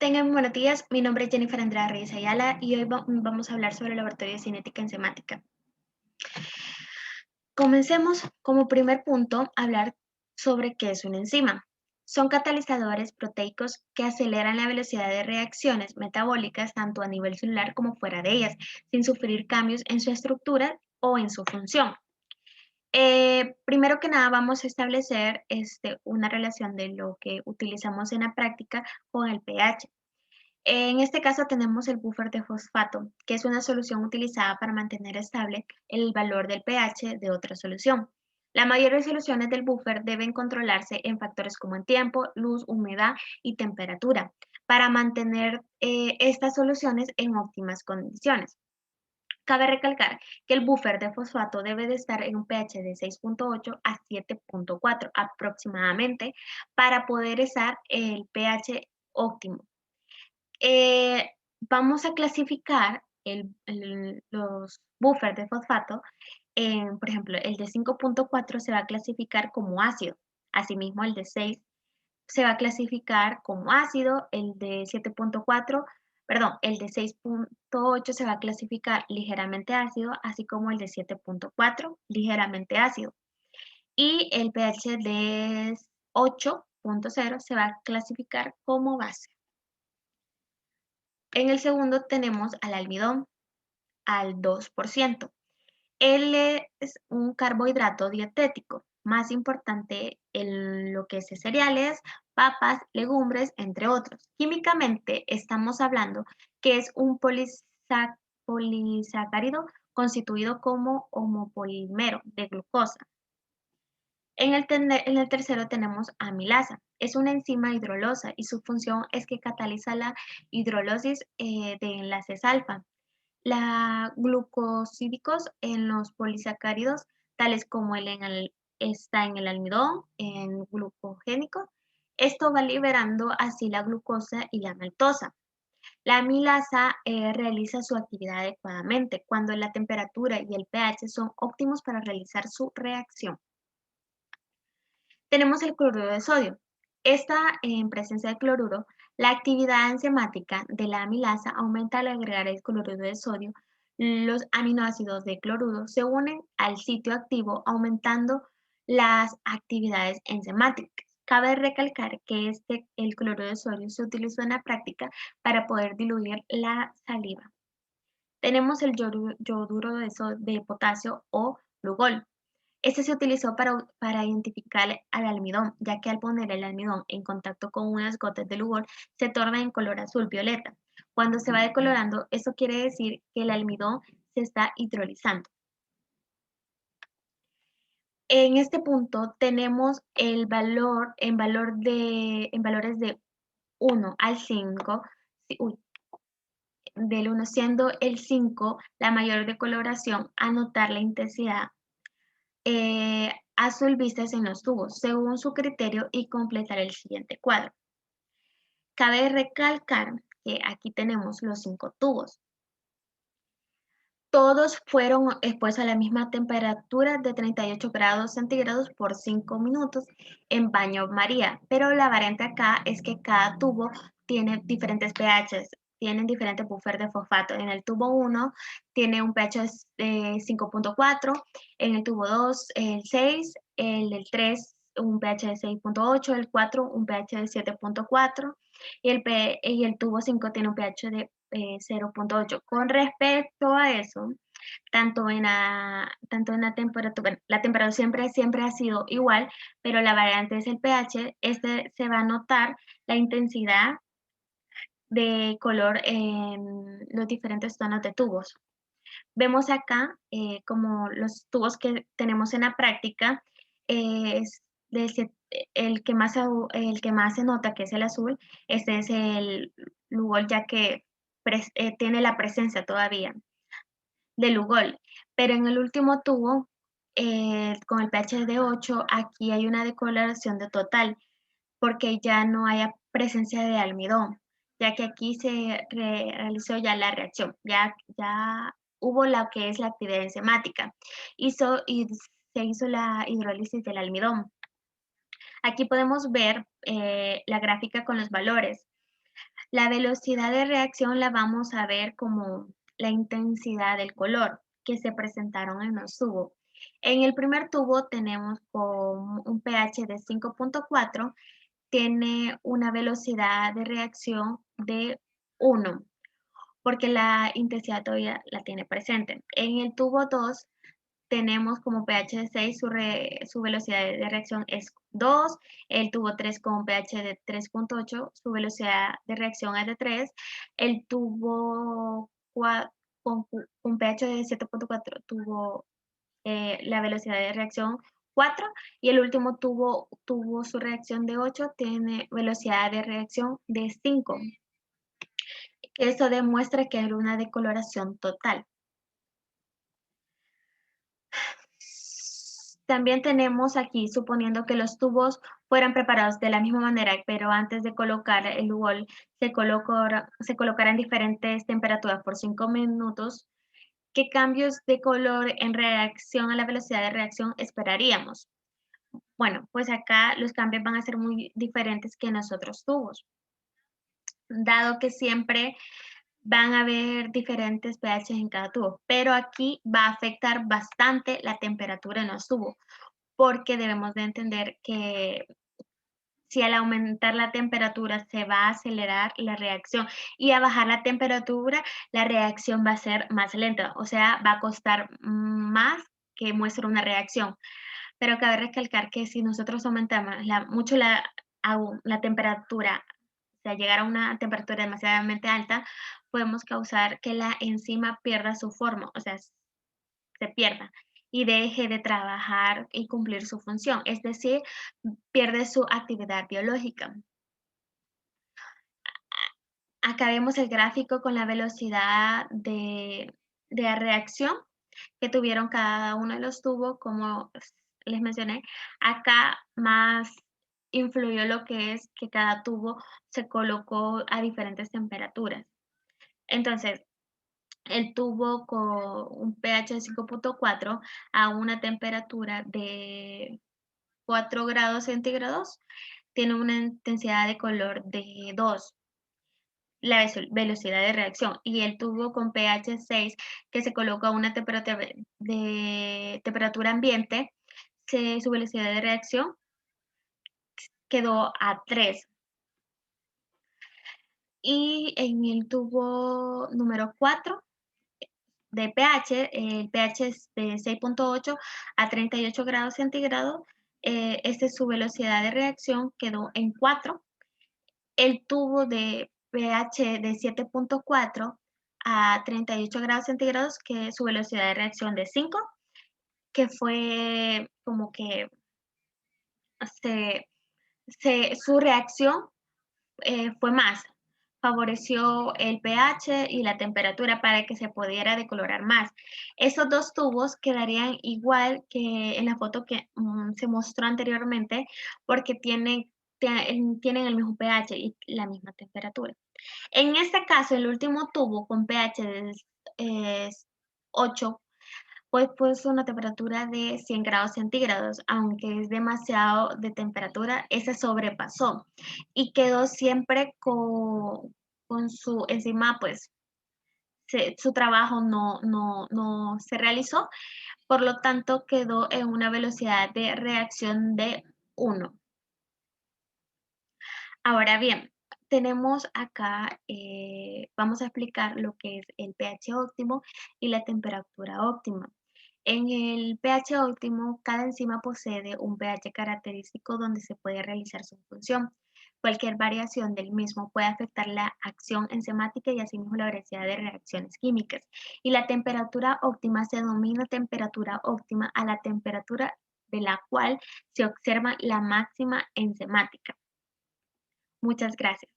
Tengan buenos días, mi nombre es Jennifer Andrea Reyes Ayala y hoy vamos a hablar sobre el laboratorio de cinética enzimática. Comencemos como primer punto a hablar sobre qué es una enzima. Son catalizadores proteicos que aceleran la velocidad de reacciones metabólicas tanto a nivel celular como fuera de ellas, sin sufrir cambios en su estructura o en su función. Primero que nada vamos a establecer una relación de lo que utilizamos en la práctica con el pH. En este caso tenemos el buffer de fosfato, que es una solución utilizada para mantener estable el valor del pH de otra solución. La mayoría de soluciones del buffer deben controlarse en factores como el tiempo, luz, humedad y temperatura para mantener estas soluciones en óptimas condiciones. Cabe recalcar que el buffer de fosfato debe de estar en un pH de 6.8 a 7.4 aproximadamente para poder estar el pH óptimo. Vamos a clasificar los buffers de fosfato. Por ejemplo, el de 5.4 se va a clasificar como ácido. Asimismo, el de 6 se va a clasificar como ácido. El de 7.4, perdón, el de 6.8 se va a clasificar ligeramente ácido, así como el de 7.4 ligeramente ácido. Y el pH de 8.0 se va a clasificar como base. En el segundo tenemos al almidón, al 2%. Él es un carbohidrato dietético, más importante en lo que es cereales, papas, legumbres, entre otros. Químicamente estamos hablando que es un polisacárido constituido como homopolímero de glucosa. En el tercero tenemos amilasa. Es una enzima hidrolosa y su función es que cataliza la hidrólisis de enlaces alfa. La glucosídicos en los polisacáridos, tales como está en el almidón, en glucogénico. Esto va liberando así la glucosa y la maltosa. La amilasa realiza su actividad adecuadamente cuando la temperatura y el pH son óptimos para realizar su reacción. Tenemos el cloruro de sodio. En presencia de cloruro, la actividad enzimática de la amilasa aumenta al agregar el cloruro de sodio. Los aminoácidos de cloruro se unen al sitio activo, aumentando las actividades enzimáticas. Cabe recalcar que el cloruro de sodio se utilizó en la práctica para poder diluir la saliva. Tenemos el yoduro de potasio o Lugol. Este se utilizó para identificar al almidón, ya que al poner el almidón en contacto con unas gotas de Lugol se torna en color azul violeta. Cuando se va decolorando, eso quiere decir que el almidón se está hidrolizando. En este punto tenemos el valor en valores de 1 al 5, del 1 siendo el 5 la mayor decoloración, anotar la intensidad azul vistas en los tubos, según su criterio y completar el siguiente cuadro. Cabe recalcar que aquí tenemos los 5 tubos. Todos fueron expuestos a la misma temperatura de 38 grados centígrados por 5 minutos en baño María, pero la variante acá es que cada tubo tiene diferentes pHs, tienen diferentes buffer de fosfato. En el tubo 1 tiene un pH de 5.4, en el tubo 2 el 6, el 3 un pH de 6.8, el 4 un pH de 7.4 y el tubo 5 tiene un pH de 0.8. Con respecto a eso, tanto en la temperatura, la temperatura siempre ha sido igual, pero la variante es el pH. Se va a notar la intensidad de color en los diferentes tonos de tubos. Vemos acá como los tubos que tenemos en la práctica es el que más se nota que es el azul. Este es el Lugol, ya que tiene la presencia todavía de Lugol. Pero en el último tubo, con el pH de 8, aquí hay una decoloración de total, porque ya no hay presencia de almidón, ya que aquí se realizó ya la reacción, ya hubo lo que es la actividad enzimática, y se hizo la hidrólisis del almidón. Aquí podemos ver la gráfica con los valores. La velocidad de reacción la vamos a ver como la intensidad del color que se presentaron en los tubos. En el primer tubo tenemos con un pH de 5.4, tiene una velocidad de reacción de 1, porque la intensidad todavía la tiene presente. En el tubo 2 tenemos como pH de 6, su velocidad de reacción es 2. El tubo 3 con pH de 3.8, su velocidad de reacción es de 3. El tubo 4 con pH de 7.4 tuvo la velocidad de reacción 4, y el último tuvo su reacción de 8, tiene velocidad de reacción de 5. Eso demuestra que era una decoloración total. También tenemos aquí, suponiendo que los tubos fueran preparados de la misma manera, pero antes de colocar el UOL se colocaran diferentes temperaturas por 5 minutos, ¿qué cambios de color en reacción a la velocidad de reacción esperaríamos? Bueno, pues acá los cambios van a ser muy diferentes que en los otros tubos, dado que siempre van a haber diferentes pH en cada tubo, pero aquí va a afectar bastante la temperatura en los tubos, porque debemos de entender que si al aumentar la temperatura se va a acelerar la reacción y a bajar la temperatura, la reacción va a ser más lenta, o sea, va a costar más que muestre una reacción. Pero cabe recalcar que si nosotros aumentamos mucho la temperatura, o sea, llegar a una temperatura demasiadamente alta, podemos causar que la enzima pierda su forma, o sea, se pierda y deje de trabajar y cumplir su función, es decir, pierde su actividad biológica. Acá vemos el gráfico con la velocidad de reacción que tuvieron cada uno de los tubos, como les mencioné. Acá más influyó lo que es que cada tubo se colocó a diferentes temperaturas. Entonces, el tubo con un pH de 5.4 a una temperatura de 4 grados centígrados tiene una intensidad de color de 2, la velocidad de reacción, y el tubo con pH 6 que se coloca a una temperatura ambiente, su velocidad de reacción quedó a 3. Y en el tubo número 4 de pH, el pH es de 6.8 a 38 grados centígrados, su velocidad de reacción quedó en 4. El tubo de pH de 7.4 a 38 grados centígrados, que su velocidad de reacción de 5, que fue como que se, su reacción fue más, favoreció el pH y la temperatura para que se pudiera decolorar más. Esos dos tubos quedarían igual que en la foto que se mostró anteriormente, porque tienen el mismo pH y la misma temperatura. En este caso, el último tubo con pH de 8, pues puso una temperatura de 100 grados centígrados, aunque es demasiado de temperatura, ese sobrepasó y quedó siempre con su enzima, pues su trabajo no se realizó, por lo tanto quedó en una velocidad de reacción de 1. Ahora bien, tenemos acá, vamos a explicar lo que es el pH óptimo y la temperatura óptima. En el pH óptimo, cada enzima posee un pH característico donde se puede realizar su función. Cualquier variación del mismo puede afectar la acción enzimática y asimismo la velocidad de reacciones químicas. Y la temperatura óptima se denomina temperatura óptima a la temperatura de la cual se observa la máxima enzimática. Muchas gracias.